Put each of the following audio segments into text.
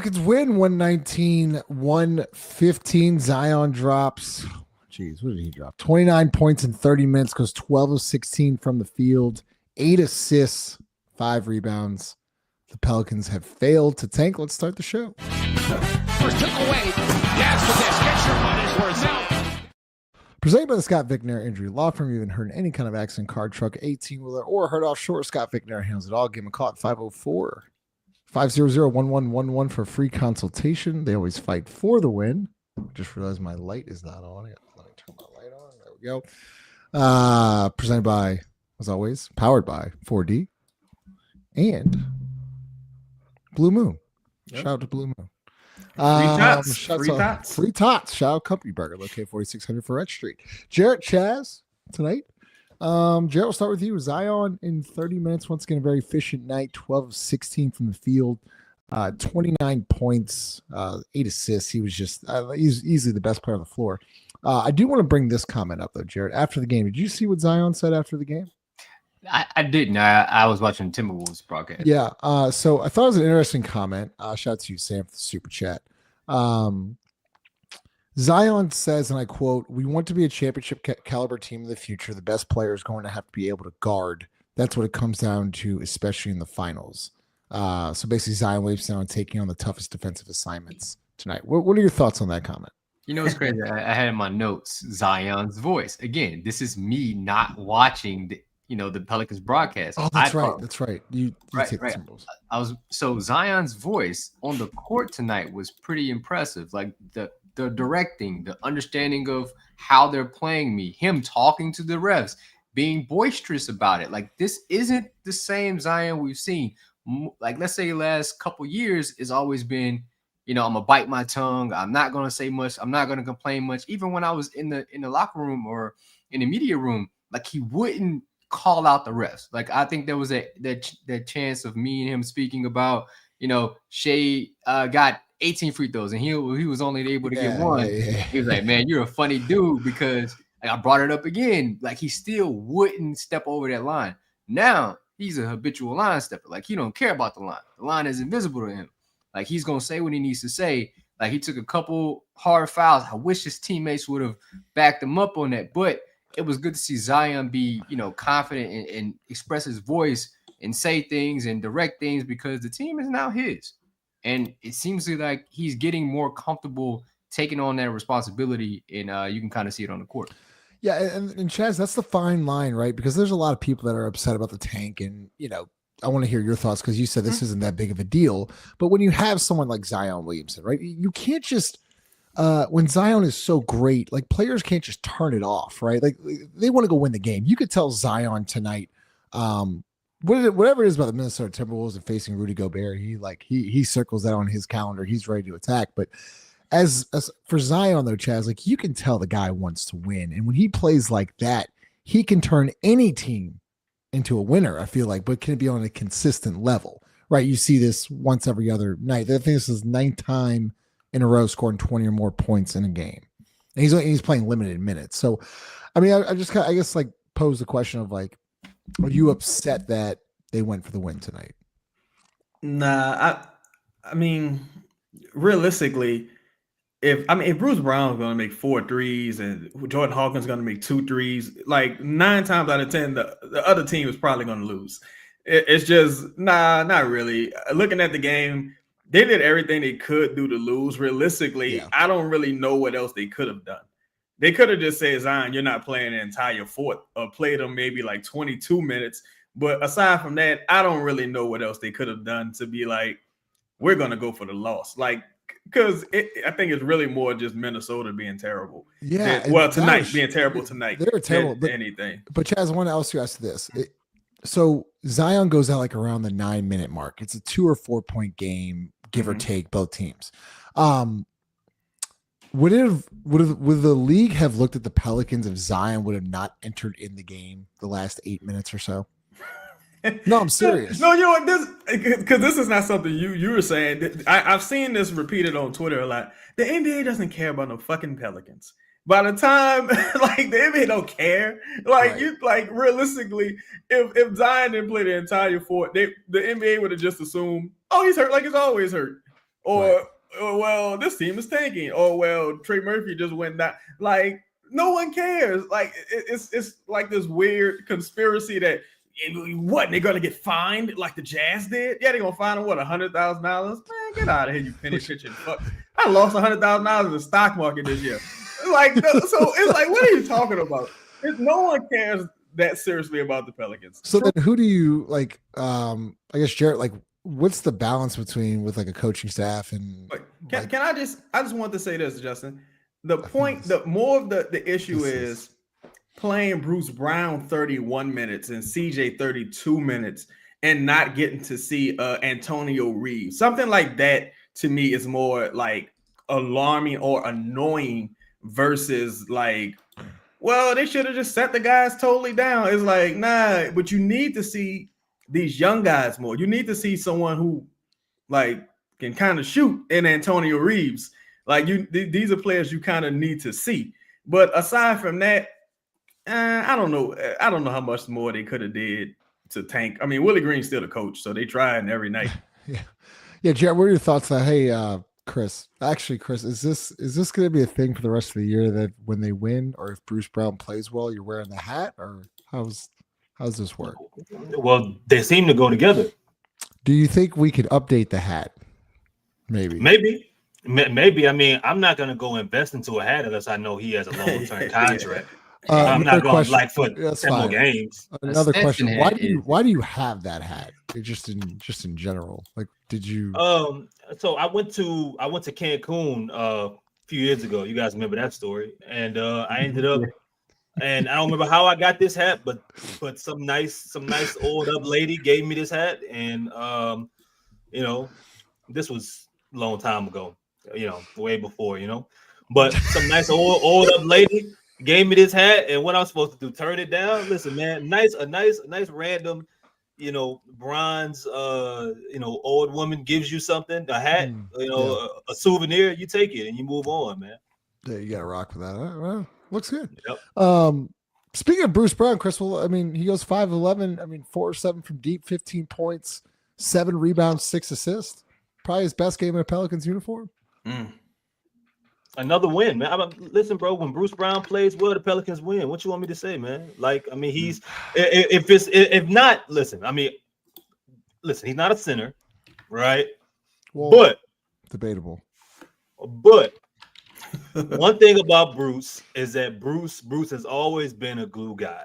Pelicans win 119-115. Zion drops. Jeez, what did he drop? 29 points in 30 minutes, goes 12 of 16 from the field, 8 assists, 5 rebounds. The Pelicans have failed to tank. Let's start the show. First took away. Dance with this. Get your money's worth now. Presented by the Scott Vicknair Injury Law Firm. You haven't heard any kind of accident, car, truck, 18-wheeler, or heard offshore. Scott Vicknair handles it all. Give him a call at 504-500-1111 for a free consultation. They always fight for the win. Just realized my light is not on. Let me turn my light on. There we go. Presented by, as always, powered by 4D and Blue Moon. Yep. Shout out to Blue Moon. Free tots. Shout out Company Burger, located 4600 Ferret Street. Jarrett, Chaz, tonight. Jarrett, we'll start with you. Zion in 30 minutes. Once again, a very efficient night. 12 of 16 from the field. 29 points, 8 assists. He was just he's easily the best player on the floor. I do want to bring this comment up, though, Jarrett. After the game, did you see what Zion said after the game? I didn't. I was watching Timberwolves broadcast. Yeah. So I thought it was an interesting comment. Shout out to you, Sam, for the super chat. Zion says, and I quote, "We want to be a championship caliber team in the future. The best player is going to have to be able to guard. That's what it comes down to, especially in the finals." So basically, Zion Williamson on taking on the toughest defensive assignments tonight. What are your thoughts on that comment? You know, it's crazy. I had in my notes Zion's voice. Again, this is me not watching the Pelicans broadcast. Oh, that's right. That's right. You right. take the symbols. So Zion's voice on the court tonight was pretty impressive. Like the directing, the understanding of how they're playing me, him talking to the refs, being boisterous about it. Like this isn't the same Zion we've seen. Like let's say last couple years has always been, I'm gonna bite my tongue. I'm not gonna say much. I'm not gonna complain much. Even when I was in the locker room or in the media room, like he wouldn't call out the refs. Like I think there was that chance of me and him speaking about, Shea got 18 free throws and he was only able to get one. Yeah. He was like, "Man, you're a funny dude," because I brought it up again. Like he still wouldn't step over that line. Now he's a habitual line stepper. Like he don't care about the line. The line is invisible to him. Like he's gonna say what he needs to say. Like he took a couple hard fouls. I wish his teammates would have backed him up on that, but it was good to see Zion be, confident and express his voice and say things and direct things because the team is now his. And it seems like he's getting more comfortable taking on that responsibility, and you can kind of see it on the court. Yeah, and Chaz, that's the fine line, right? Because there's a lot of people that are upset about the tank, and, I want to hear your thoughts because you said this isn't that big of a deal. But when you have someone like Zion Williamson, right, you can't just when Zion is so great, like players can't just turn it off, right? Like they want to go win the game. You could tell Zion tonight, whatever it is about the Minnesota Timberwolves and facing Rudy Gobert, he circles that on his calendar. He's ready to attack. But as for Zion though, Chaz, like you can tell the guy wants to win, and when he plays like that, he can turn any team into a winner. I feel like, but can it be on a consistent level, right? You see this once every other night. I think this is 9th time in a row scoring 20 or more points in a game. And he's playing limited minutes. So, I mean, I guess pose the question of like, are you upset that they went for the win tonight? Nah, I mean, realistically, if Bruce Brown's going to make 4 threes and Jordan Hawkins going to make 2 threes, like 9 times out of 10, the other team is probably going to lose. It's just, not really. Looking at the game, they did everything they could do to lose. Realistically, yeah. I don't really know what else they could have done. They could have just said, Zion, you're not playing the entire fourth, or played them maybe like 22 minutes. But aside from that, I don't really know what else they could have done to be like, we're going to go for the loss. Like, because I think it's really more just Minnesota being terrible. Yeah. Being terrible tonight. They were terrible. But anything. But Chaz, I want to also ask this. So Zion goes out like around the 9-minute mark. It's a 2 or 4 point game, give or take, both teams. Would the league have looked at the Pelicans if Zion would have not entered in the game the last 8 minutes or so? No, I'm serious. No, you know what? This is not something you were saying. I've seen this repeated on Twitter a lot. The NBA doesn't care about no fucking Pelicans. By the time, like, the NBA don't care. Like, right. Realistically, if Zion didn't play the entire fourth, the NBA would have just assumed, oh, he's hurt like he's always hurt. or well, this team is tanking, or well, Trey Murphy just went down. Like, no one cares. Like, it's like this weird conspiracy that what they're gonna get fined like the Jazz did. Yeah, they're gonna fine them $100,000. Man, get out of here, you penny pitching fuck. I lost $100,000 in the stock market this year. Like, so it's like, what are you talking about? No one cares that seriously about the Pelicans. So then who do you like? I guess Jarrett, like, what's the balance between with like a coaching staff and can I just want to say this, Justin? More of the issue is playing Bruce Brown 31 minutes and CJ 32 minutes and not getting to see Antonio Reeves. Something like that to me is more like alarming or annoying versus like, well, they should have just set the guys totally down. It's like, nah, but you need to see these young guys more. You need to see someone who like can kind of shoot in Antonio Reeves. Like these are players you kind of need to see. But aside from that, I don't know. I don't know how much more they could have did to tank. I mean, Willie Green's still the coach, so they trying every night. Yeah, Jared, what are your thoughts on Chris? Actually, Chris, is this going to be a thing for the rest of the year that when they win, or if Bruce Brown plays well, you're wearing the hat, or how's this work? Well, they seem to go together. Do you think we could update the hat? Maybe. I mean, I'm not going to go invest into a hat unless I know he has a long-term contract. I'm not going like for 10 more games. Another question: Why do you have that hat? Just in general, like, did you? So I went to Cancun a few years ago. You guys remember that story? And I ended up, and I don't remember how I got this hat, but some nice old up lady gave me this hat, and this was a long time ago, way before, but some nice old up lady gave me this hat, and what I'm supposed to do? Turn it down? Listen, man, a nice random, bronze, old woman gives you something, a hat, a souvenir. You take it and you move on, man. Yeah, you gotta rock with that. Well, looks good. Yep. Speaking of Bruce Brown, Chris, well, I mean, he goes 5-11. I mean, 4-7 from deep, 15 points, 7 rebounds, 6 assists. Probably his best game in a Pelicans uniform. Another win, man. Listen, bro, when Bruce Brown plays well, the Pelicans win. What you want me to say, man? Like, I mean, he's if not, listen, he's not a center, right? Well, but debatable. But one thing about Bruce is that Bruce has always been a glue guy,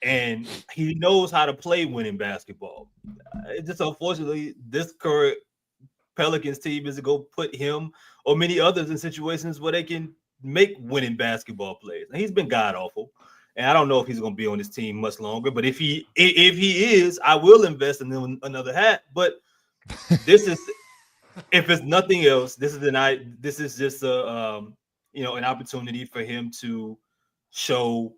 and he knows how to play winning basketball. It's just unfortunately this current Pelicans team is to go put him or many others in situations where they can make winning basketball plays. Now, he's been god awful, and I don't know if he's going to be on this team much longer. But if he is, I will invest in him another hat. But this is, if it's nothing else, this is just an opportunity for him to show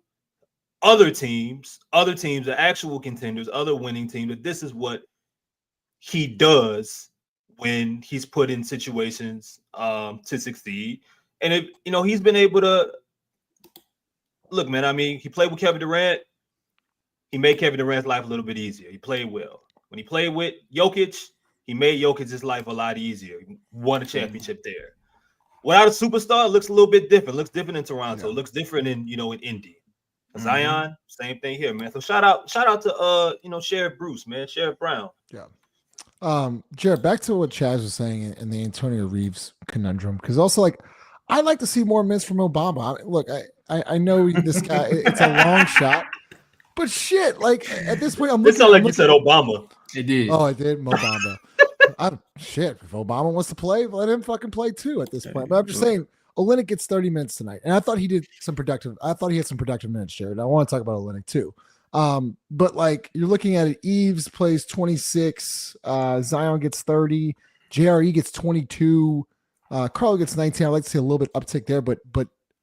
other teams, the actual contenders, other winning teams, that this is what he does when he's put in situations to succeed. And if he's been able to look, man, I mean, he played with Kevin Durant. He made Kevin Durant's life a little bit easier. He played well. When he played with Jokic, he made Jokic's life a lot easier. He won a championship there. Without a superstar, it looks a little bit different. It looks different in Toronto. It looks different in Indy. Zion, same thing here, man. So shout out to Sheriff Bruce, man, Sheriff Brown. Yeah. Jared, back to what Chaz was saying in the Antonio Reeves conundrum, because also, like, I'd like to see more minutes from Obama. Look, I know this guy, it's a long shot, but shit, like, at this point, It sounded like you said Obama. It did. Oh, I did, Obama. Shit, if Obama wants to play, let him fucking play too at this point. But I'm just saying, Olynyk gets 30 minutes tonight, and I thought he had some productive minutes, Jared. I want to talk about Olynyk too. But like, you're looking at it, Eves plays 26, Zion gets 30, JRE gets 22, Carl gets 19. I'd like to see a little bit uptick there, but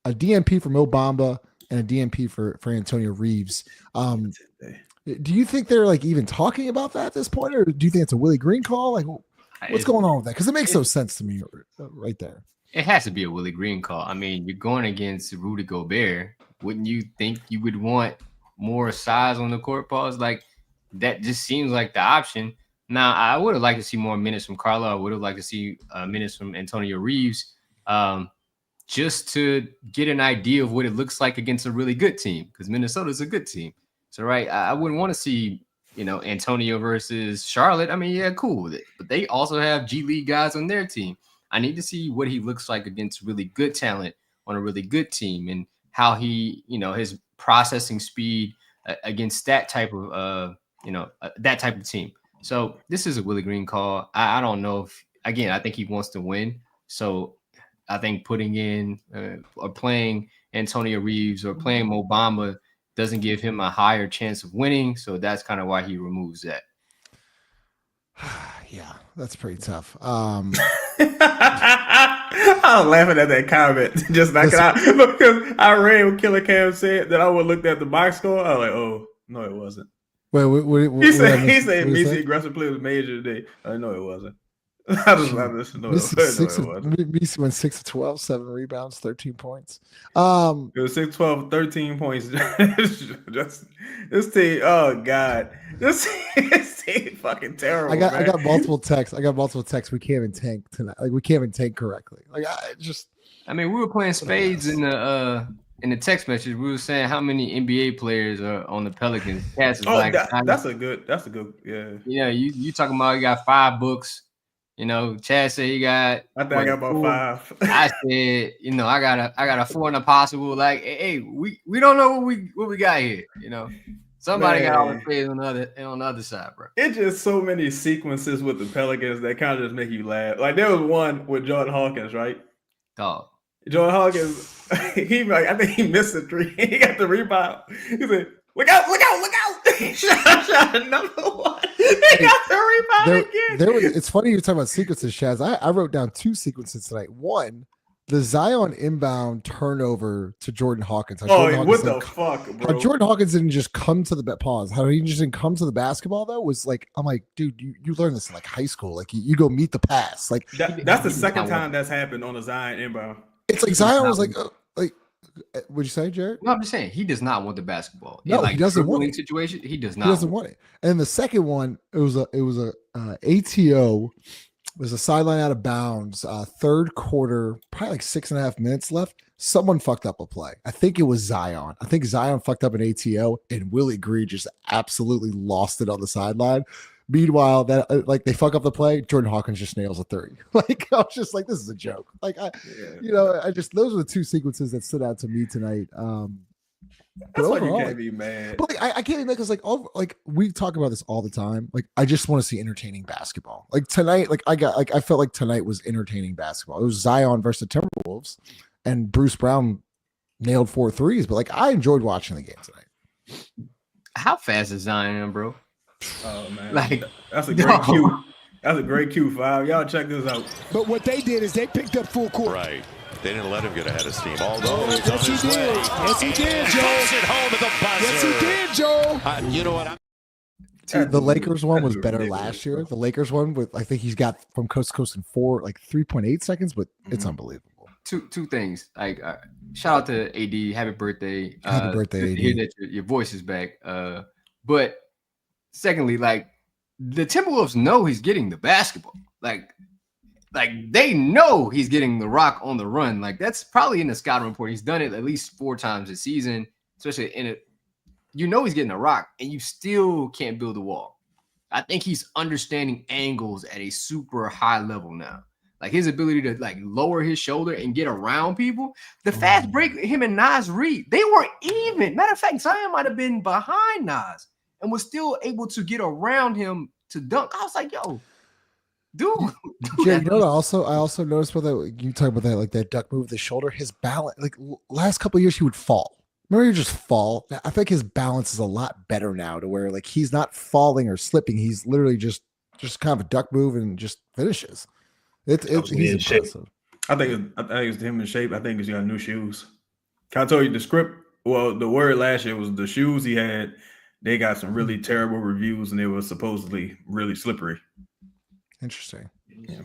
a DMP for Mo Bamba and a DMP for Antonio Reeves. Do you think they're like even talking about that at this point, or do you think it's a Willie Green call? Like, what's going on with that? Because it makes no sense to me right there. It has to be a Willie Green call. I mean, you're going against Rudy Gobert. Wouldn't you think you would want more size on the court? Pause. Like, that just seems like the option. Now, I would have liked to see more minutes from Carlo. I would have liked to see minutes from Antonio Reeves, just to get an idea of what it looks like against a really good team, because Minnesota's a good team. So, right, I wouldn't want to see, Antonio versus Charlotte. I mean, yeah, cool with it. But they also have G League guys on their team. I need to see what he looks like against really good talent on a really good team, and how he, his processing speed against that type of, that type of team. So this is a Willie Green call. I don't know if, again, I think he wants to win. So I think putting in or playing Antonio Reeves or playing Mo Bamba doesn't give him a higher chance of winning. So that's kind of why he removes that. Yeah, that's pretty tough. I was laughing at that comment, just knock it out, because I read what Killer Cam said. That I would looked at the box score. I was like, oh no, it wasn't. Wait, He said Messi aggressive play was major today. I know it wasn't. I just know Messi went 6 of 12, 7 rebounds, 13 points. It was 6, 12, 13 points. Just this team. Oh God, this team fucking terrible. I got multiple texts. We can't even tank tonight. Like, we can't even tank correctly. I mean, we were playing spades in the text message. We were saying how many NBA players are on the Pelicans. That's a good. Yeah. Yeah, you talking about you got 5 books. Chad said he got. I think I got about 5. I said, I got a 4 and a possible. Like, hey, we don't know what we got here. Somebody got all the players on the other side, bro. It's just so many sequences with the Pelicans that kind of just make you laugh. Like, there was one with Jordan Hawkins, right? Dog. Jordan Hawkins, I think he missed a 3. He got the rebound. He said, look out. Shot another one. They got the rebound again. It's funny you're talking about sequences, Shaz. I wrote down 2 sequences tonight. One, the Zion inbound turnover to Jordan Hawkins. What the fuck, bro? How Jordan Hawkins didn't just come to the pause. How he just didn't come to the basketball, though, was like, I'm like, dude, you learned this in like high school. Like, you go meet the pass. Like, that's the second time that's happened on a Zion inbound. It's like Zion was like, what'd you say, Jared? No, I'm just saying he does not want the basketball. No, he doesn't want it. Situation, he does not. He doesn't want it. And the second one, it was a ATO. It was a sideline out of bounds. Third quarter, probably like 6.5 minutes left. Someone fucked up a play. I think it was Zion. I think Zion fucked up an ATO, and Willie Green just absolutely lost it on the sideline. Meanwhile, that they fuck up the play, Jordan Hawkins just nails a 3. Like, I was just like, this is a joke. Like, those are the 2 sequences that stood out to me tonight. That's why you can't be mad. But I can't be mad because we talk about this all the time. Like, I just want to see entertaining basketball. Like tonight, I felt like tonight was entertaining basketball. It was Zion versus the Timberwolves, and Bruce Brown nailed 4 threes. But like, I enjoyed watching the game tonight. How fast is Zion, bro? Oh man, that's a great cue. That's a great cue, 5. Y'all check this out. But what they did is they picked up full court. Right. They didn't let him get ahead of steam. Although yes, he did. Yes, he did, Joe. It home at the buzzer. Yes, he did, Joe. You know what? The Lakers one was better last year. The Lakers one with, I think he's got from coast to coast in 3.8 seconds, but it's unbelievable. Two things. Like, shout out to AD. Happy birthday. Happy birthday, AD. Hear that your voice is back. But secondly, like, the Timberwolves know he's getting the basketball. Like they know he's getting the rock on the run. Like, that's probably in the scouting report. He's done it at least 4 times this season, especially in it. You know he's getting a rock, and you still can't build a wall. I think he's understanding angles at a super high level now. Like, his ability to lower his shoulder and get around people. The fast break, him and Nas Reed, they weren't even. Matter of fact, Zion might have been behind Nas and was still able to get around him to dunk. I was like, yo, dude. Yeah, I also noticed about that. You talk about that, like that duck move with the shoulder. His balance, like last couple of years, he would fall. Remember, he would just fall. I think his balance is a lot better now, to where like he's not falling or slipping. He's literally just kind of a duck move and just finishes. He's impressive. I think it's him in shape. I think he's got new shoes. Can I tell you the script? Well, the word last year was the shoes he had. They got some really terrible reviews, and they were supposedly really slippery. Interesting. Yeah.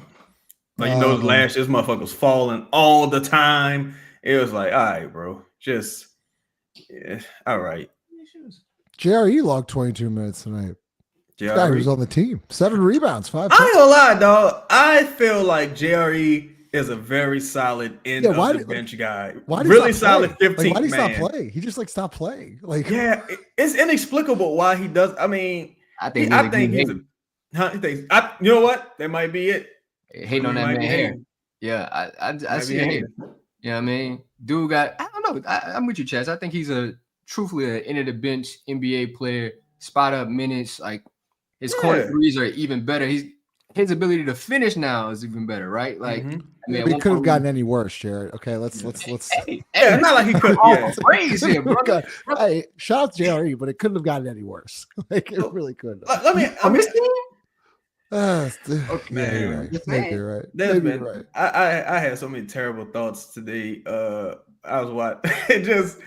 Like, last year's motherfucker was falling all the time. It was like, all right, bro, just all right. JR, you logged 22 minutes tonight. Guy was on the team. 7 rebounds, 5. I ain't gonna lie, dog. I feel like JRE is a very solid end of the bench guy. Really solid 15th why did he man. stop playing? He just stopped playing. Like, yeah, it's inexplicable why he does. I mean, I think he's a. He thinks. You know what? That might be it. Hating on that man hair. Yeah, I see it. You know what I mean? Dude got. I don't know. I'm with you, Chaz. I think he's truthfully an end of the bench NBA player. Spot up minutes. Like his corner threes are even better. His ability to finish now is even better, right? Like, I mean, he could have gotten any worse, Jared. Okay, let's. Hey, it's not like he could. Crazy, brother. Hey, shout out to JRE, but it couldn't have gotten any worse. Like, it really could. Let me. Maybe you're right. Maybe you're right. I had so many terrible thoughts today. I was watching just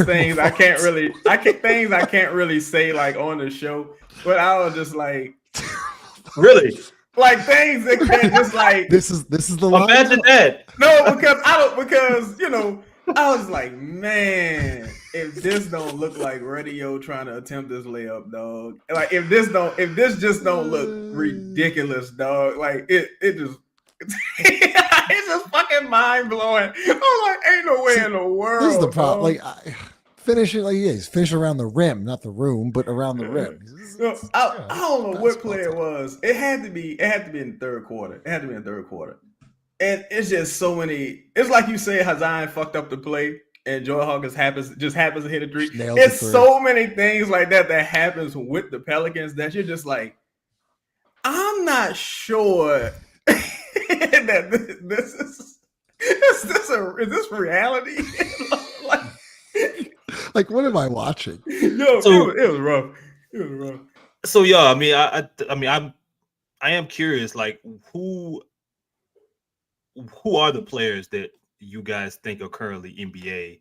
things I can't really say like on the show, but I was just like, really. Like things that can't just like this is the line. Imagine that. No, because you know, I was like, man, if this don't look like Radio trying to attempt this layup, dog. Like if this just don't look ridiculous, dog. Like it's just fucking mind blowing. I'm like, ain't no way in the world. This is the problem. Like finishing like he's finishing around the rim, not the room, but around the rim. I don't know what play it was. It had to be in the third quarter. And it's just so many. It's like you say, Zion fucked up the play, and Joy Hawkins happens to hit a three. It's so many things like that happens with the Pelicans that you're just like, I'm not sure that this is this reality? Like, what am I watching? Yo, it was rough. So yeah, I mean, I am curious. Like, who are the players that you guys think are currently NBA?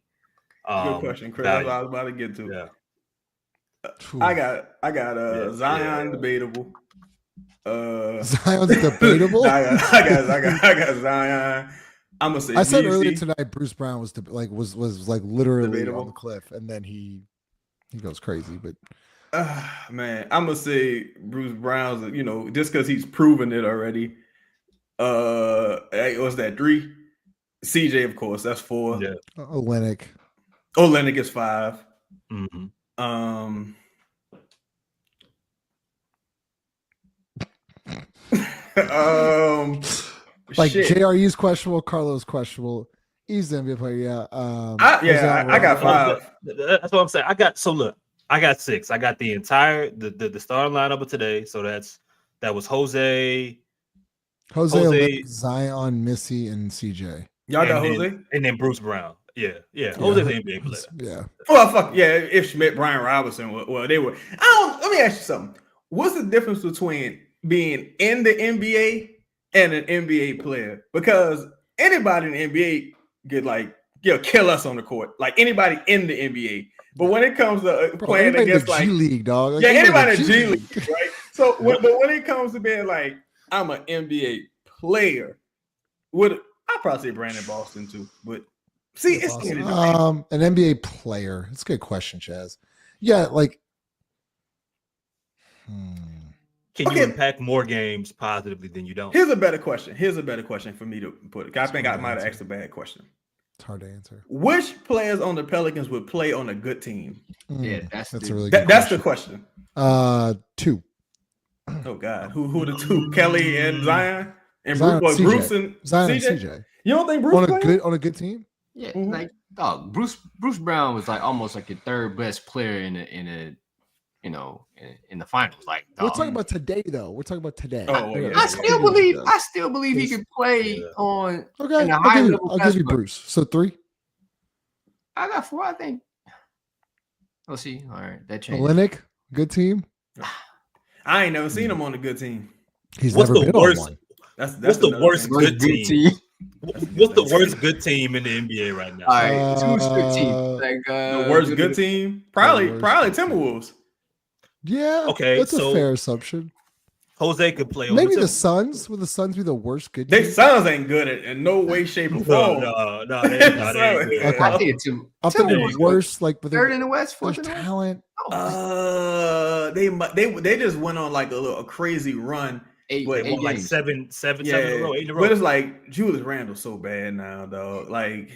Good question, Chris. That's what I was about to get to. Yeah. I got Zion debatable. Zion's debatable. I got Zion. I'm gonna say. I said earlier tonight, Bruce Brown was literally debatable on the cliff, and then he goes crazy. But man, I'm gonna say Bruce Brown's. You know, just because he's proven it already. Was that 3? CJ, of course, that's 4. Yeah. Olynyk is 5. Mm-hmm. Like JRU's questionable, Carlo's questionable. He's the NBA player, yeah. I got 5. That's what I'm saying. I got 6. I got the entire the starting lineup of today. So that was Jose, Zion, Missy, and CJ. Y'all got Jose? And then Bruce Brown. Yeah. Jose's an NBA player. Yeah. Well, fuck yeah. If Schmidt, Brian Robinson, well, they were. Let me ask you something. What's the difference between being in the NBA and an NBA player? Because anybody in the NBA could kill us on the court. Like anybody in the NBA. But when it comes to playing against G League, dog. Like, anybody in G League, right? So but when it comes to being like, I'm an NBA player, I'd probably say Brandon Boston too. But see, it's an NBA player. It's a good question, Chaz. Yeah, like Can you impact more games positively than you don't? Here's a better question for me to put it. I think I might have asked a bad question. It's hard to answer. Which players on the Pelicans would play on a good team? Yeah, that's a really good that's the question. 2. Oh God, who are the 2? Kelly and Zion and Zion, Bruce and Zion CJ? and CJ. You don't think Bruce on a good team? Yeah, like dog. Bruce Brown was like almost like your third best player in the finals. Like we're talking about today, though. We're talking about today. I still believe he could play on. Okay, I'll give you Bruce. So 3. I got 4. I think. Let's see. All right, that changed. Olynyk, good team. I ain't never seen him on a good team. He's never been on one. What's the worst good team? What's the worst good team in the NBA right now? All right, 2 good teams. Like the worst good team, probably Timberwolves. Yeah, okay, that's a fair assumption. Jose could play on Maybe the the Suns. Would the Suns be the worst good They team? Suns ain't good at in no way, shape, or form. No, they ain't good. Okay. I think it's I'm thinking Timberwolves worse, like with third in the West, there's fourth in the West. talent. They just went on like a crazy run. Eight Like games. seven in a row, 8 in a row. But it's like Julius Randle's so bad now, dog. Like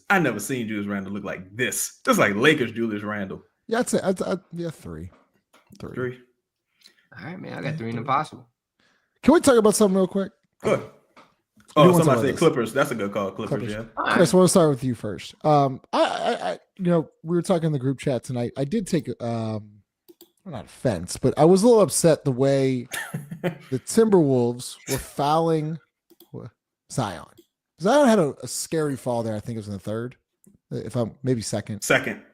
I never seen Julius Randle look like this. It's like Lakers Julius Randle. Yeah, I'd say yeah, three. All right, man. I got 3 in the possible. Can we talk about something real quick? Good. You Oh, want somebody some said of this? Clippers. That's a good call. Clippers. Yeah. All right. Chris, I want to start with you first. I we were talking in the group chat tonight. I did take not offense, but I was a little upset the way the Timberwolves were fouling Zion. Zion had a scary fall there. I think it was in the third, if I'm maybe second,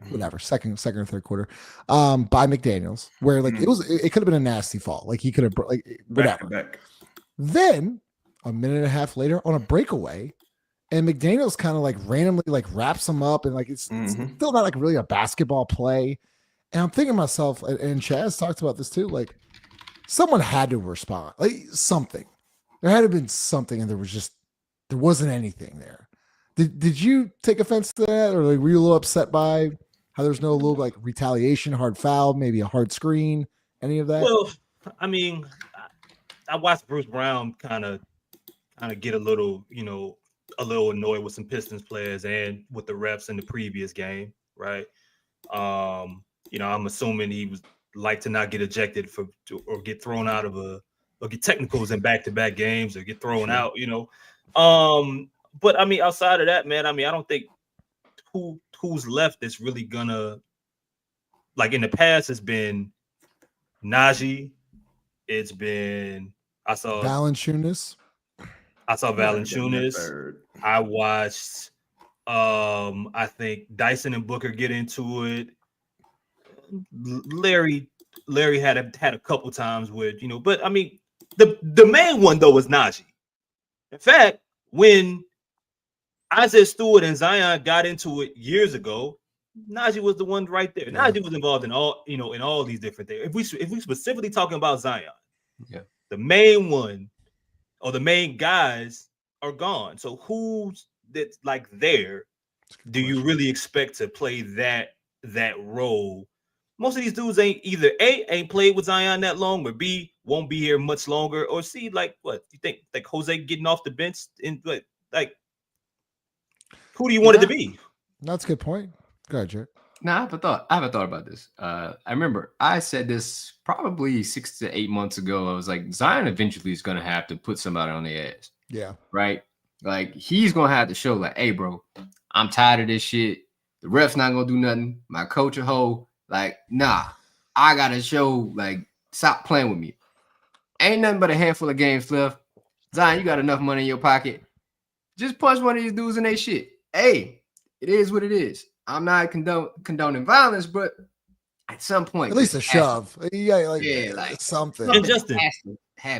whatever, second or third quarter, by McDaniels, where like it could have been a nasty fall. Like he could have whatever. Back. Then a minute and a half later on a breakaway, and McDaniels kind of like randomly like wraps him up, and like it's still not like really a basketball play. And I'm thinking to myself, and Chaz talked about this too, like someone had to respond, like something. There had to have been something, and there wasn't anything there. Did you take offense to that, or like were you a little upset by how there's no little like retaliation, hard foul, maybe a hard screen, any of that? Well, I mean, I watched Bruce Brown kind of get a little annoyed with some Pistons players and with the refs in the previous game, right? I'm assuming he was like to not get ejected or get thrown out of or get technicals in back-to-back games or get thrown out, But I mean, outside of that, man, I mean, I don't think who's left is really gonna, like in the past, it's been Najee. It's been Valanciunas. I saw Valanciunas. I watched I think Dyson and Booker get into it. Larry had a couple times with, but I mean the main one though was Najee. In fact, when Isaiah Stewart and Zion got into it years ago, Najee was the one right there. Najee was involved in all these different things. If we specifically talking about Zion, the main one or the main guys are gone. So who's that's like there? Do you really expect to play that role? Most of these dudes ain't played with Zion that long, or B, won't be here much longer, or C, like what you think, like Jose getting off the bench in like who do you want it to be? That's a good point. Go ahead, Jared. No, I haven't thought about this. I remember I said this probably 6 to 8 months ago. I was like, Zion eventually is going to have to put somebody on the ass. Yeah. Right? Like, he's going to have to show, like, hey, bro, I'm tired of this shit. The ref's not going to do nothing. My coach a hoe. Like, nah, I got to show, like, stop playing with me. Ain't nothing but a handful of games left. Zion, you got enough money in your pocket. Just punch one of these dudes in their shit. Hey, it is what it is. I'm not condoning violence, but at some point, at least a shove. Like something. And Justin,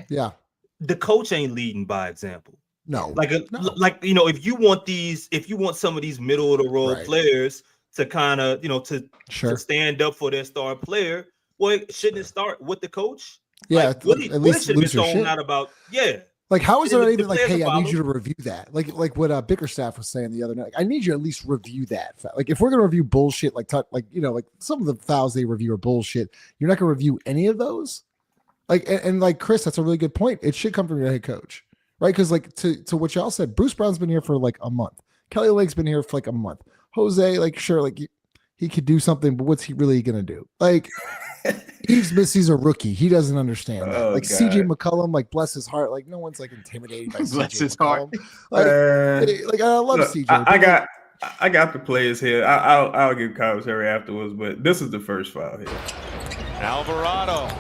yeah, the coach ain't leading by example. No, if you want some of these middle of the road players to kind of to stand up for their star player, well, shouldn't it start with the coach? Yeah, like, at least should be thrown out about Like, how is there even like, hey, I need you to review that? Like what Bickerstaff was saying the other night. Like, I need you to at least review that. Like, if we're gonna review bullshit, like some of the fouls they review are bullshit. You're not gonna review any of those. Like, and like Chris, that's a really good point. It should come from your head coach, right? Because like to what y'all said, Bruce Brown's been here for like a month. Kelly Olenek's been here for like a month. Jose, like, sure, like he could do something, but what's he really gonna do? Like. He's a rookie. He doesn't understand that. Like God. CJ McCollum, like bless his heart. Like no one's like intimidated by bless CJ his McCollum. heart. Like I love CJ. I got the players here. I'll give commentary afterwards, but this is the first foul here. Alvarado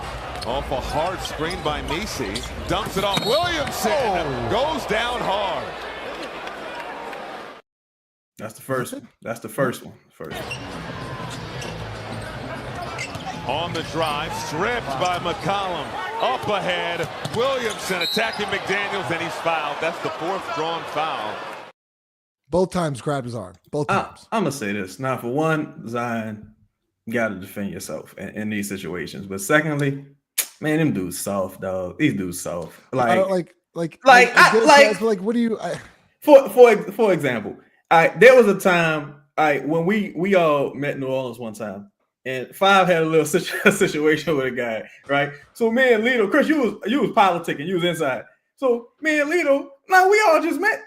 off a hard screen by Misi, dumps it off Williamson, goes down hard. That's the first one. That's the first one. On the drive, stripped by McCollum. Up ahead, Williamson attacking McDaniels, and he's fouled. That's the fourth drawn foul. Both times grabbed his arm. Both times. I'm going to say this. Now, for one, Zion, you got to defend yourself in these situations. But secondly, Man, them dudes soft, dog. These dudes soft. I don't Like, what do you? for example, there was a time when we all met in New Orleans one time, and Five had a little situation with a guy, right? So me and Lito, Chris, you was politicking, you was inside. So me and Lito, now we all just met.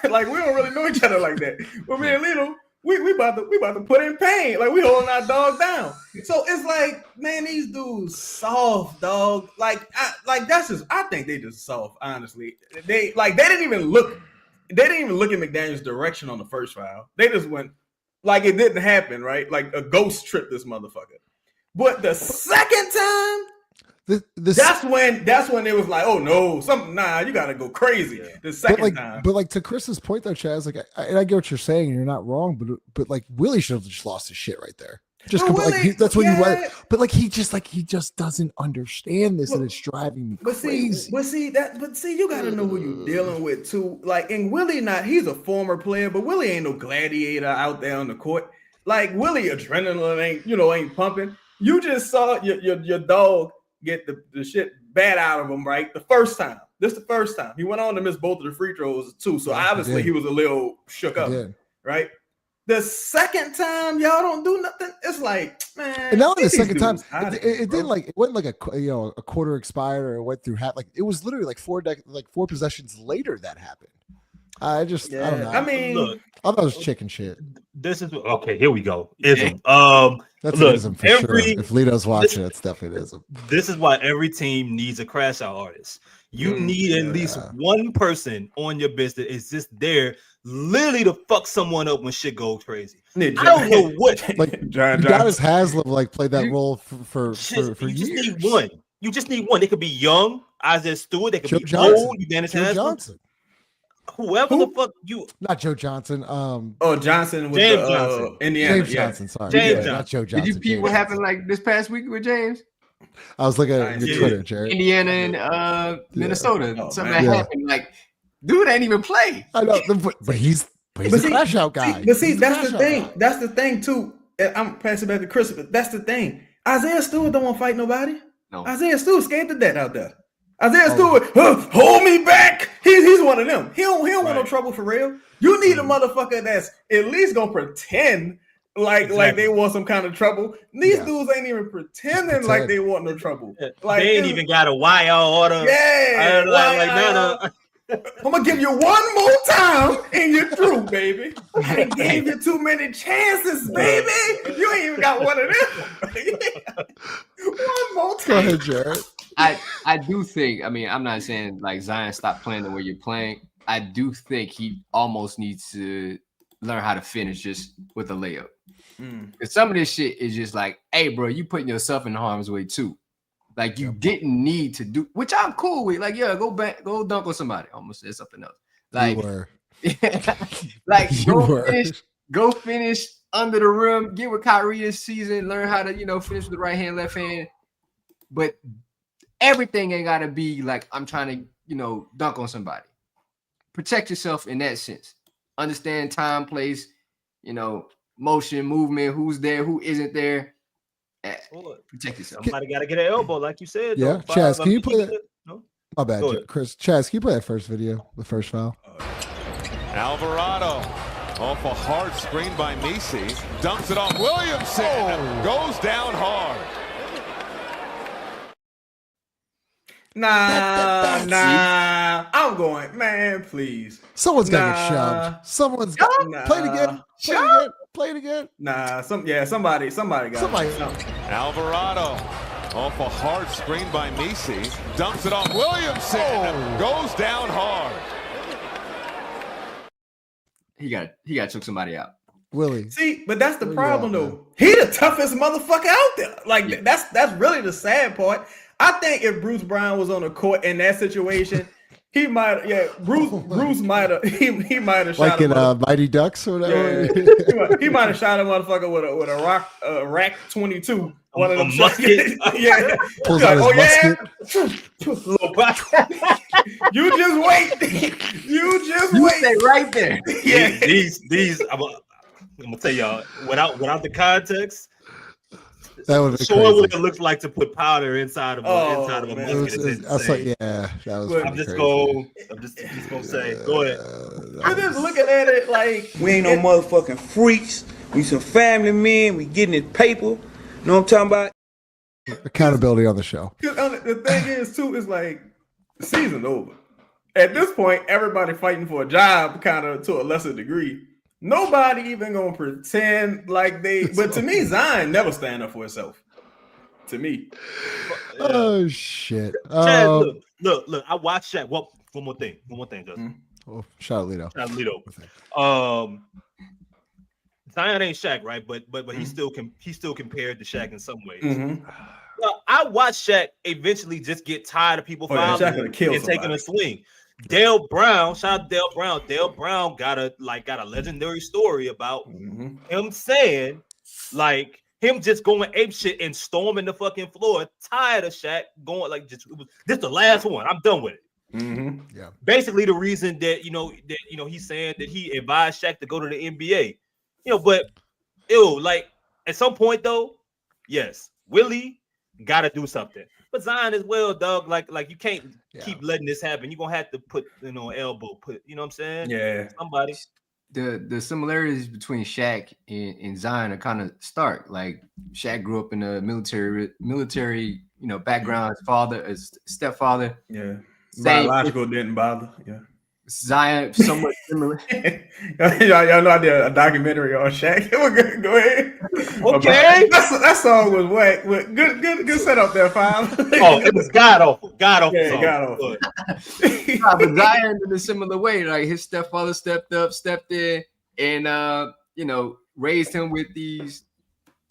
Like we don't really know each other like that. But me and Lito, we about to put in pain. Like we holding our dog down. So it's like, man, these dudes soft, dog. I think they just soft, honestly. They didn't even look at McDaniel's direction on the first foul. They just went like it didn't happen, right? Like a ghost tripped this motherfucker. But the second time, that's when it was like, oh no, you gotta go crazy. Yeah. The second time. But like to Chris's point though, Chaz, like I get what you're saying, and you're not wrong, but like Willie should have just lost his shit right there. Just that's what you want. But like he just doesn't understand this, and it's driving me crazy. But see, you gotta know who you're dealing with too. Like, and Willie he's a former player, but Willie ain't no gladiator out there on the court. Like Willie adrenaline ain't pumping. You just saw your dog get the shit bad out of him, right? The first time. This the first time. He went on to miss both of the free throws too. So obviously he was a little shook up, right? The second time y'all don't do nothing, it's like, man. And not only the second time, it wasn't like a quarter expired or it went through half. Like it was literally like four possessions later that happened. I don't know. I mean, look, I thought it was chicken shit. This is okay. Here we go. Ism. That's an ism for sure. If Lito's watching, it's definitely an ism. This is why every team needs a crash out artist. You need at least one person on your bench that is just there, literally to fuck someone up when shit goes crazy. I don't know what. Like Udonis Haslem played that role for years. Need one. You just need one. They could be young, Isaiah Stewart. They could be old. Udonis Haslem. Whoever the fuck you, not Joe Johnson. Johnson with James Johnson, Indiana. James Johnson. Sorry, James Johnson. Not Joe Johnson. Did you peep what happened like this past week with James? I was looking at your Twitter, Jared. Indiana and Minnesota. Something that happened. Like, dude ain't even play. I know, but he's a crash out guy. But see, that's the thing. That's the thing too. I'm passing back to Chris, but that's the thing. Isaiah Stewart don't want to fight nobody. No. Isaiah Stewart scared to death out there. Isaiah Stewart, hold me back. He's one of them. He don't want no trouble for real. You need a motherfucker that's at least gonna pretend like they want some kind of trouble. These dudes ain't even pretending like they want no trouble. Like they ain't even got a wire order. Yeah, I'm gonna give you one more time and you're through, baby. I gave you too many chances, baby. You ain't even got one of them. One more time. Go ahead, Jared. I do think, I'm not saying like Zion stop playing the way you're playing. I do think he almost needs to learn how to finish just with a layup. Because some of this shit is just like, hey, bro, you putting yourself in harm's way too. Like you didn't need to do, which I'm cool with. Like, yeah, go dunk on somebody. I almost said something else. Like, like go finish under the rim, get with Kyrie this season, learn how to, finish with the right hand, left hand. But everything ain't gotta be like I'm trying to, dunk on somebody. Protect yourself in that sense. Understand time, place, motion, movement, who's there, who isn't there. Protect yourself. Somebody got to get an elbow, like you said. Yeah, Chaz, can you play that? No? My bad, Chris. Chaz, can you play that first video, the first foul? Alvarado off a hard screen by Misi. Dumps it off Williamson. Goes down hard. Nah. I'm going, man, please. Someone's got to get shoved. Someone's got to play it again. Play it again. Nah, somebody got it. Alvarado off a hard screen by Misi. Dumps it off Williamson. Goes down hard. He got to choke somebody out. Willie. See, but that's the problem though. He the toughest motherfucker out there. Like that's really the sad part. I think if Bruce Brown was on the court in that situation, he might, Bruce might have, he might have shot like in Mighty Ducks or whatever. Yeah, he might have shot a motherfucker with a rack 22. One of them musket. Yeah. Pulls out his musket. You just wait. You stay right there. Yeah. These I'm gonna tell y'all without the context. That would be showing what crazy. it looks like to put powder inside of a man. musket. I was like, yeah, that was. But I'm just gonna say, go ahead. I'm just looking at it like We ain't no motherfucking freaks. We some family men. We getting it paper. You know what I'm talking about? Accountability on the show. the thing is too is like the season over. At this point, everybody fighting for a job, kind of to a lesser degree. Nobody even gonna pretend like they. But to me, Zion never stand up for himself. To me. Oh shit! Chad, look. I watched Shaq. Well, one more thing, Justin. Oh, shout out Lito. Zion ain't Shaq, right? But he still compared to Shaq in some ways. Mm-hmm. I watched Shaq eventually just get tired of people fouling and taking a swing. Dale Brown, shout out to Dale Brown. Dale Brown got a legendary story about him saying, like, him just going ape shit and storming the fucking floor, tired of Shaq going like this the last one. I'm done with it. Mm-hmm. Yeah. Basically, the reason that he's saying that he advised Shaq to go to the NBA. But like at some point though, yes, Willie gotta do something. But Zion as well, dog. Like you can't keep letting this happen. You're gonna have to put elbow. You know what I'm saying? Yeah. Somebody. The similarities between Shaq and Zion are kind of stark. Like Shaq grew up in a military background. His father, his stepfather. Yeah. Biological didn't bother. Yeah. Zion somewhat similar. y'all know I did a documentary on Shaq. Go ahead. Okay. That song was whack. Good setup there, Five. It was god awful. Yeah, god awful. But Zion in a similar way, like his stepfather stepped in, and raised him with these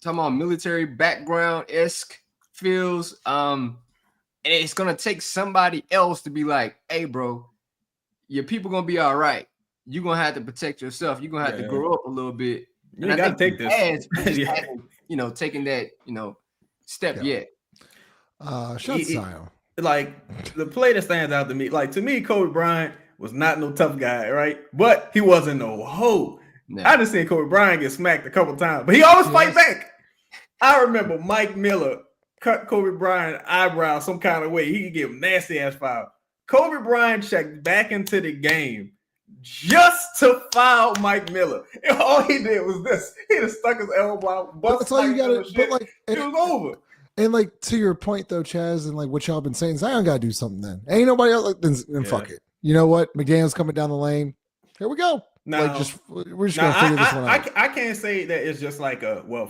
military background-esque feels. And it's gonna take somebody else to be like, hey, bro, your people gonna be all right. You're gonna have to protect yourself. You're gonna have to grow up a little bit. You gotta take this. Taking that, step yet. Shout Zion. Like the play that stands out to me, Kobe Bryant was not no tough guy, right? But he wasn't no hoe. No. I just seen Kobe Bryant get smacked a couple times, but he always fight back. I remember Mike Miller cut Kobe Bryant eyebrow some kind of way. He could give him nasty ass foul. Kobe Bryant checked back into the game just to foul Mike Miller. And all he did was this. He just stuck his elbow out. That's all you got to. But like, it was over. And like to your point though, Chaz, and like what y'all been saying, Zion got to do something. Then ain't nobody else. Then fuck it. You know what? McDaniel's coming down the lane. Here we go. Now, we're just gonna figure this one out. I can't say that it's just like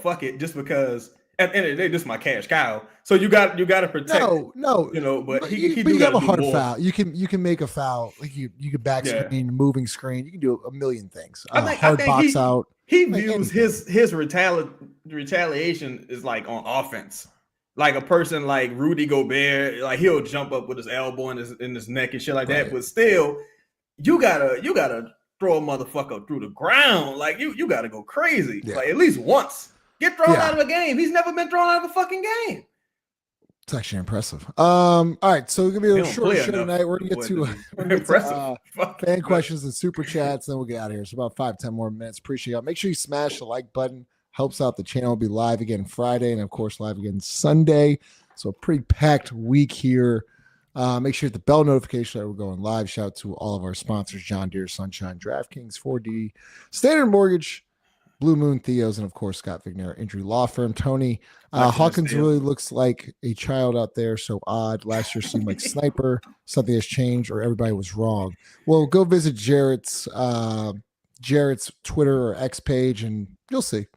fuck it, just because. At the end of the day, this is my cash cow. So you got to protect. No. But But he you have a hard more. foul. You can make a foul. Like you can back screen, moving screen. You can do a million things. I think box out. He views his retaliation is like on offense. Like a person like Rudy Gobert, like he'll jump up with his elbow in his neck and shit like that. But still, you gotta throw a motherfucker through the ground. Like you gotta go crazy. Yeah. Like at least once. Get thrown out of a game. He's never been thrown out of a fucking game. It's actually impressive. All right, so it's gonna be a short show tonight. We're gonna get to fan questions and super chats, then we'll get out of here. So about 5-10 more minutes. Appreciate y'all. Make sure you smash the like button. Helps out the channel. We'll be live again Friday and of course live again Sunday. So a pretty packed week here. Make sure you hit the bell notification that we're going live. Shout out to all of our sponsors: John Deere, Sunshine, DraftKings, 4D, Standard Mortgage, Blue Moon Theos, and of course Scott Vicknair Injury Law Firm. Tony, Hawkins really looks like a child out there. So odd. Last year seemed like Sniper. Something has changed, or everybody was wrong. Well, go visit Jarrett's Twitter or X page, and you'll see.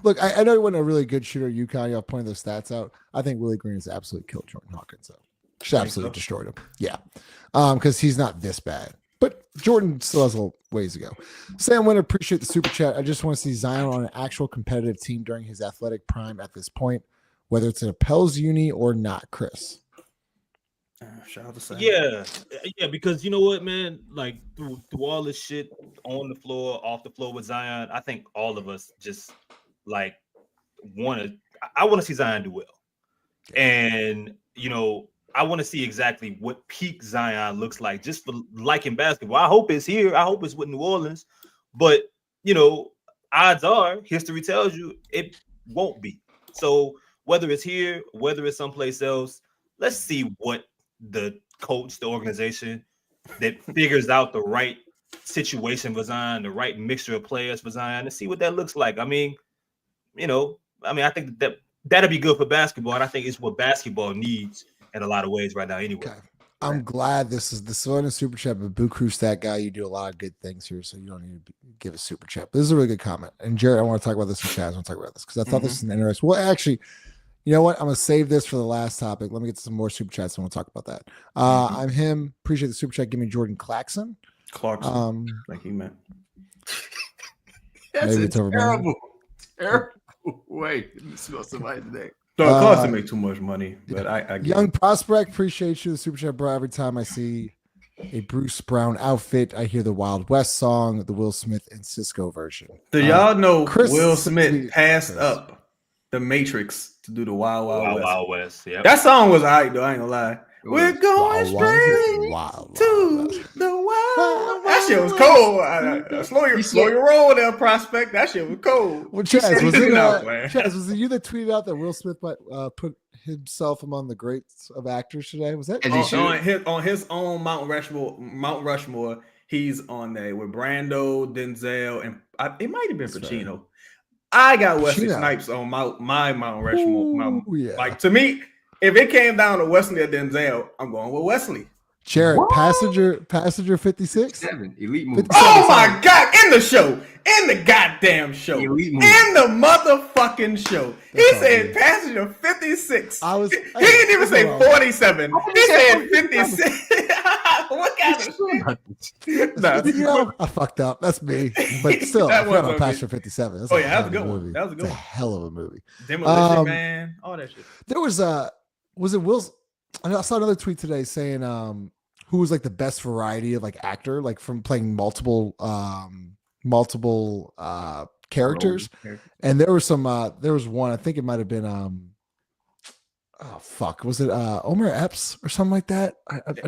Look, I know he wasn't a really good shooter at UConn. Y'all pointed those stats out. I think Willie Green has absolutely killed Jordan Hawkins. Though. Just absolutely destroyed him. Yeah, because he's not this bad. But Jordan still has a little ways to go. Sam Winter, appreciate the super chat. I just want to see Zion on an actual competitive team during his athletic prime at this point, whether it's in a Pels uni or not, Chris. Shout out to Sam. Yeah, because you know what, man? Like through all this shit on the floor, off the floor with Zion, I think all of us just like I want to see Zion do well. And I want to see exactly what peak Zion looks like just for liking basketball. I hope it's here. I hope it's with New Orleans. But, odds are, history tells you it won't be. So whether it's here, whether it's someplace else, let's see what the coach, the organization that figures out the right situation for Zion, the right mixture of players for Zion, and see what that looks like. I mean, I think that'll be good for basketball, and I think it's what basketball needs in a lot of ways right now anyway. Okay. I'm glad this is on a super chat, but Boo Crew Stat Guy, you do a lot of good things here, so you don't need to give a super chat. But this is a really good comment. And Jared, I want to talk about this in chat. I want to talk about this because I thought this is an interesting. Well, actually, you know what? I'm gonna save this for the last topic. Let me get to some more super chats and we'll talk about that. I'm him. Appreciate the super chat. Give me Jordan Clarkson. Like he meant. That's a terrible way to spell somebody's name. So it costs to make too much money, but I get Young it. Prospect, appreciate you. The super chat, bro. Every time I see a Bruce Brown outfit, I hear the Wild West song, the Will Smith and Cisco version. Do y'all know Chris- Will Smith Chris- passed up the Matrix to do the Wild Wild West? Wild West. Yeah. That song was alright though. I ain't gonna lie. We're going Wild straight Wild to West. the wild. That shit was cold. Slow your roll there, Prospect. That shit was cold. Well, Chaz, was No, man. it you that tweeted out that Will Smith might put himself among the greats of actors today? Was that? As he should. On his own Mount Rushmore, he's on there with Brando, Denzel, and it might have been Pacino. I got Wesley Pacino. Snipes on my Mount Rushmore. Ooh, yeah. Like, to me, if it came down to Wesley or Denzel, I'm going with Wesley. Jared, Passenger 56. 7 elite movie. Oh my God! In the goddamn show, Elite movie. in the motherfucking show. He That's all said good. passenger 56. I He didn't even say 47. He said 56. What kind of shit? Nah. You know, I fucked up. That's me. But still, I That forgot was about a Passenger 57. That's Oh, a yeah, hell that was a of good one. movie. That was a good It's one. hell of a movie. Demolition Man, all that shit. There was it Will's? I saw another tweet today saying who was like the best variety of like actor, like from playing multiple characters. And there was there was one, I think it might have been was it Omar Epps or something like that?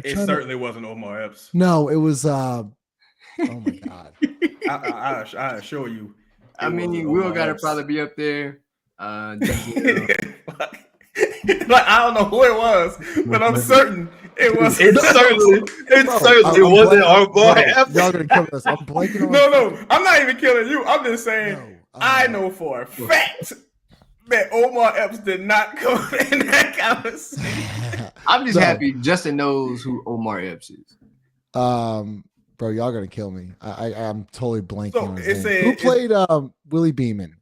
It certainly wasn't Omar Epps. No, it was oh my God. I assure you. I mean, Will got to probably be up there. Like, I don't know who it was, but I'm certain it was. It certainly wasn't our boy. Y'all gonna kill us. I'm blanking on No, I'm not even killing you. I'm just saying No, I know for a fact that Omar Epps did not come in that conversation. I'm just happy Justin knows who Omar Epps is. Bro, y'all gonna kill me. I'm totally blanking So, on his it's name. Who played Willie Beeman?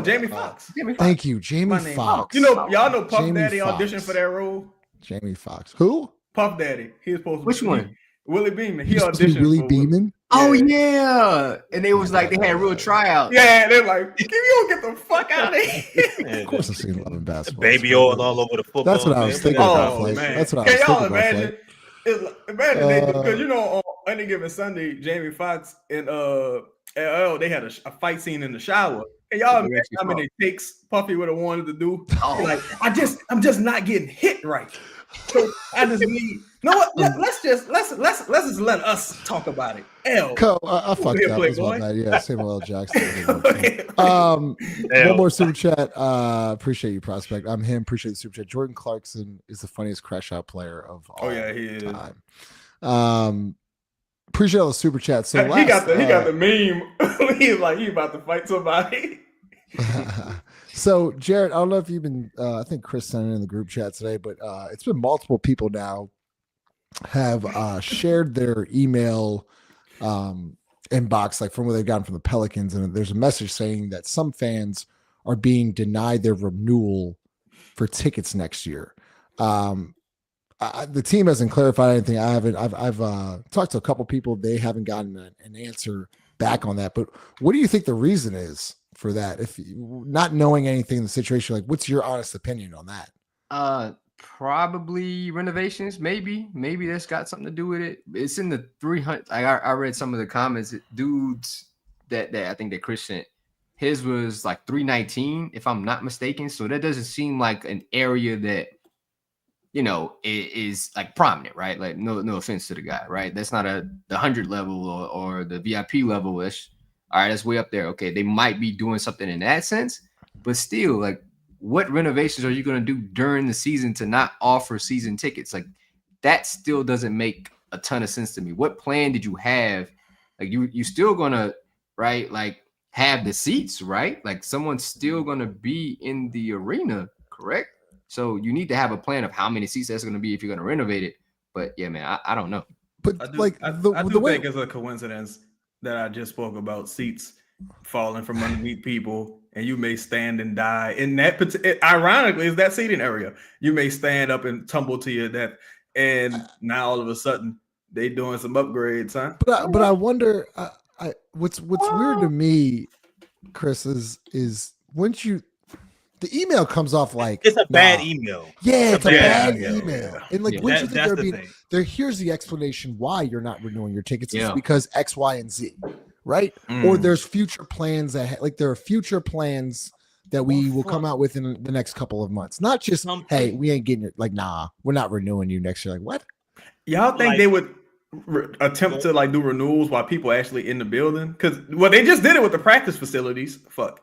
Jamie Foxx. Thank you, Jamie My name- Foxx. You know, y'all know Puff Jamie Daddy Foxx. auditioned for that role. Jamie Foxx. Who? Puff Daddy. He was supposed to. Which be one? Willie Beeman. He He's supposed to be auditioned Willie for Beeman. Oh yeah, and they was like they had real tryouts. Yeah, they're like, you don't get the fuck out of here. Of course, I've seen Love and Basketball. Baby oil all over the football. That's what I was thinking about. Oh Flake. man, That's what I can was y'all thinking about. imagine? Flake. Imagine they do, because on any given Sunday, Jamie Foxx and LL, they had a fight scene in the shower. And y'all imagine how many takes Puffy would have wanted to do? Oh. Like, I'm just not getting hit right. So I just need. You know what? Let's just let us talk about it. I fucked here, up. play This one boy. night. Yeah, Samuel L. Jackson. One One more super chat. Appreciate you, Prospect. I'm him. Appreciate the super chat. Jordan Clarkson is the funniest crash out player of all he is. time. Appreciate all the super chats. So he got the meme. He's like, he about to fight somebody. So Jared, I don't know if you've been I think Chris sent it in the group chat today, but it's been multiple people now have shared their email inbox, like from where they've gotten from the Pelicans, and there's a message saying that some fans are being denied their renewal for tickets next year. The team hasn't clarified anything. I've talked to a couple people. They haven't gotten an answer back on that. But what do you think the reason is for that? If not knowing anything in the situation, like what's your honest opinion on that? Probably renovations. Maybe that's got something to do with it. It's in the 300. I read some of the comments. Dudes that I think that Chris sent. His was like 319, if I'm not mistaken. So that doesn't seem like an area that, is like prominent, right? Like no offense to the guy, right? That's not the 100 level or the VIP level. All right, that's way up there. Okay, they might be doing something in that sense, but still, like, what renovations are you going to do during the season to not offer season tickets? Like that still doesn't make a ton of sense to me. What plan did you have? Like you still going to, right? Like have the seats, right? Like someone's still going to be in the arena, correct? So you need to have a plan of how many seats that's going to be if you're going to renovate it. But yeah, man, I don't know. But I do, like I do think it's a coincidence that I just spoke about seats falling from underneath people, and you may stand and die in that. Ironically, is that seating area? You may stand up and tumble to your death, and now all of a sudden they doing some upgrades, huh? But I wonder. What's weird to me, Chris, is once the email comes off like it's a bad email. Yeah, it's a bad email. Yeah. And like, Yeah, you think here's the explanation why you're not renewing your tickets is because X, Y, and Z, right? Or there's future plans that there are future plans that we will come out with in the next couple of months. Not just hey, we ain't getting it. Like, nah, we're not renewing you next year. Like, what? Y'all think they would attempt to like do renewals while people actually in the building? Because they just did it with the practice facilities. Fuck.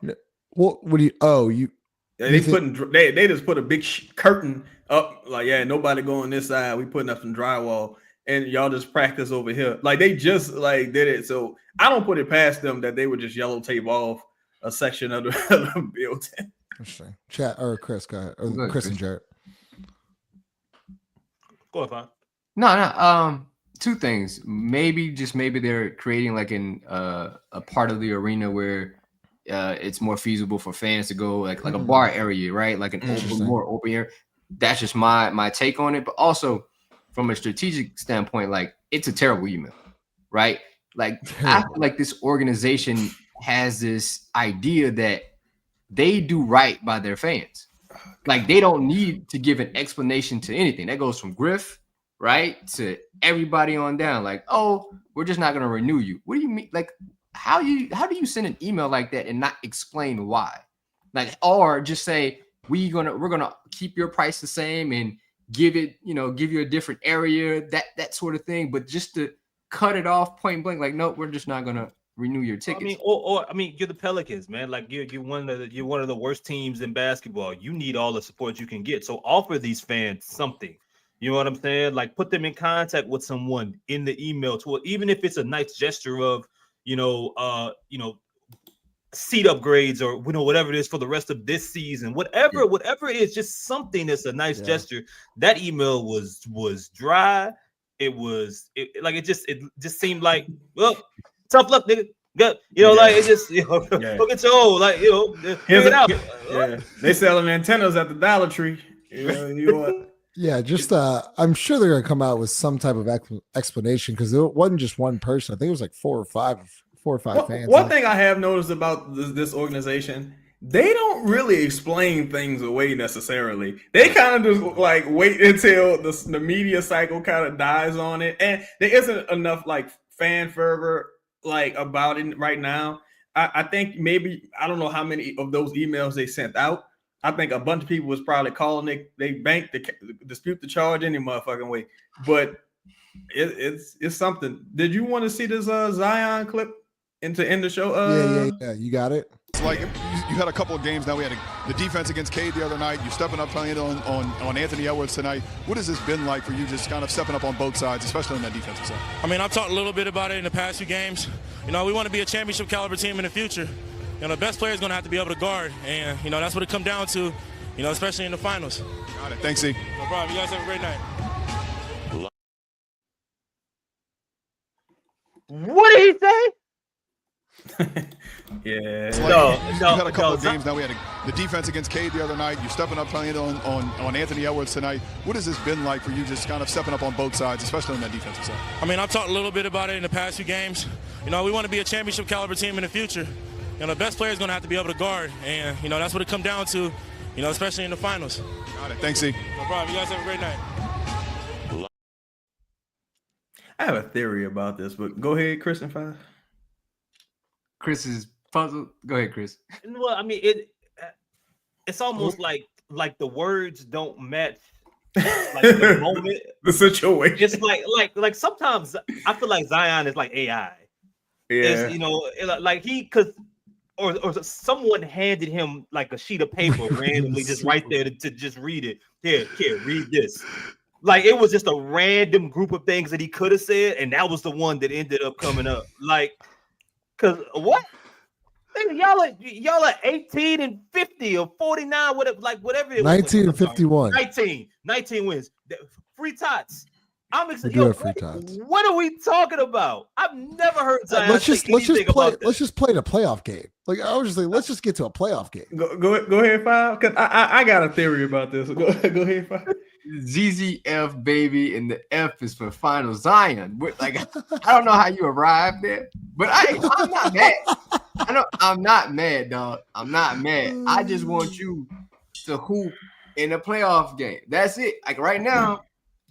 What do you? They just put a big curtain up, like, yeah, nobody going this side. We putting up some drywall, and y'all just practice over here. Like they just like did it. So I don't put it past them that they would just yellow tape off a section of the building. Interesting. Chat or Chris, go ahead. Or Chris and Jarrett. Go ahead, fine. No. Two things. Maybe they're creating like a part of the arena where it's more feasible for fans to go like a bar area, right? Like an more open air. That's just my take on it. But also from a strategic standpoint, like it's a terrible email, right? Like I feel like this organization has this idea that they do right by their fans. Like they don't need to give an explanation to anything. That goes from Griff, right, to everybody on down. Like, oh, we're just not going to renew you. What do you mean? Like, how do you send an email like that and not explain why? Like, or just say we're gonna keep your price the same and give you a different area, that sort of thing. But just to cut it off point blank, like, no, we're just not gonna renew your tickets. I mean, you're the Pelicans, man. Like you're one of the worst teams in basketball. You need all the support you can get. So offer these fans something. You know what I'm saying? Like put them in contact with someone in the email to even if it's a nice gesture of seat upgrades or whatever it is for the rest of this season. Whatever it is, just something that's a nice gesture. That email was dry. It just seemed like, well, tough luck, nigga. Like it just look at your old, like here's it out. Yeah, they selling antennas at the Dollar Tree. Yeah, just I'm sure they're gonna come out with some type of explanation because it wasn't just one person. I think it was like four or five fans. One thing I have noticed about this organization, they don't really explain things away necessarily. They kind of just like wait until the media cycle kind of dies on it, and there isn't enough like fan fervor like about it right now. I think maybe I don't know how many of those emails they sent out. I think a bunch of people was probably calling they bank to dispute the charge any motherfucking way. But it's something. Did you want to see this Zion clip and to end the show? Yeah. You got it. It's like you had a couple of games now. We had the defense against Cade the other night. You're stepping up playing on Anthony Edwards tonight. What has this been like for you, just kind of stepping up on both sides, especially on that defensive side? I mean, I've talked a little bit about it in the past few games. We want to be a championship caliber team in the future. The best player is going to have to be able to guard, and that's what it comes down to. Especially in the finals. Got it. Thanks, C. No problem. You guys have a great night. What did he say? Yeah. You had a couple of games now. We had the defense against Cade the other night. You're stepping up playing on Anthony Edwards tonight. What has this been like for you, just kind of stepping up on both sides, especially on that defensive side? I mean, I've talked a little bit about it in the past few games. We want to be a championship caliber team in the future. The best player is going to have to be able to guard, and that's what it comes down to. Especially in the finals. Got it. Thanks, C. No problem. You guys have a great night. I have a theory about this, but go ahead, Chris and Five. Chris is puzzled. Go ahead, Chris. Well, I mean, it's almost like the words don't match like the moment, the situation. It's like sometimes I feel like Zion is like AI. Yeah. It's, like because or someone handed him like a sheet of paper randomly, just right there to just read it. Here, read this. Like it was just a random group of things that he could have said, and that was the one that ended up coming up. Like, cause what? Y'all are 18 and 50 or 49, whatever it 19 and 51. 19 wins. Free tots. I'm excited. We do have free tots. What are we talking about? I've never heard Zion let's just play the playoff game. Like I was just like, let's just get to a playoff game. Go ahead, Five. Cause I got a theory about this. Go ahead, Five. ZZF baby, and the F is for Final Zion. Like I don't know how you arrived there, but I'm not mad. I'm not mad, dog. I'm not mad. I just want you to hoop in a playoff game. That's it. Like right now,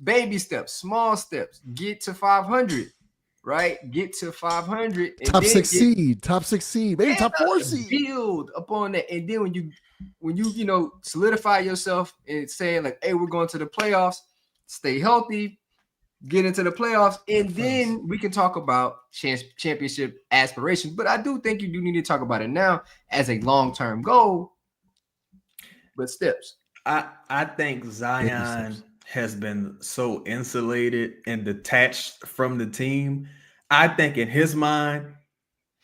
baby steps, small steps. Get to 500, right? Get to 500. And top 6 seed, maybe top 4 seed. Build upon that, and then when you solidify yourself and saying like, hey, we're going to the playoffs, stay healthy, get into the playoffs, and then we can talk about championship aspirations. But I do think you do need to talk about it now as a long-term goal, but steps. I think Zion has been so insulated and detached from the team. I think in his mind,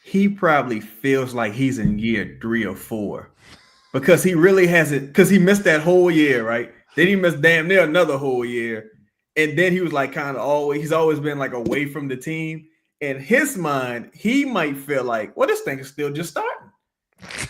he probably feels like he's in year 3 or 4. Because he really hasn't, because he missed that whole year, right? Then he missed damn near another whole year. And then he was like he's always been like away from the team. In his mind, he might feel like, well, this thing is still just starting.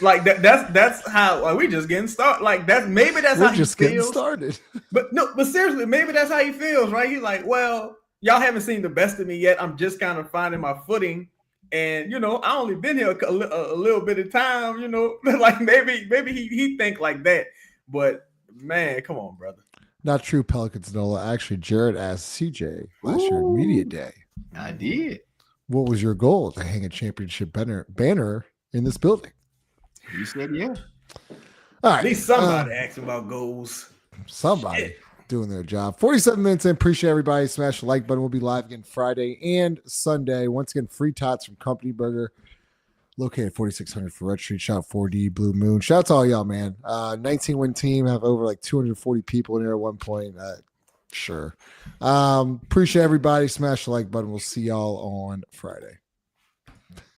Like that's how like, we just getting started. Like that's how he feels. Getting started. But seriously, maybe that's how he feels, right? He's like, well, y'all haven't seen the best of me yet. I'm just kind of finding my footing. And I only been here a little bit of time, like maybe he think like that. But man, come on, brother. Not true, Pelicans Nola. Actually, Jared asked CJ last year at Media Day. I did. What was your goal? To hang a championship banner in this building? You said yeah. All right. At least somebody asked about goals. Somebody doing their job. 47 minutes in. Appreciate everybody. Smash the like button. We'll be live again Friday and Sunday. Once again, free tots from Company Burger, located at 4600 for Red Street. Shout out 4D Blue Moon. Shout out to all y'all, man. 19-win team. Have over like 240 people in there at one point. Sure. Appreciate everybody. Smash the like button. We'll see y'all on Friday.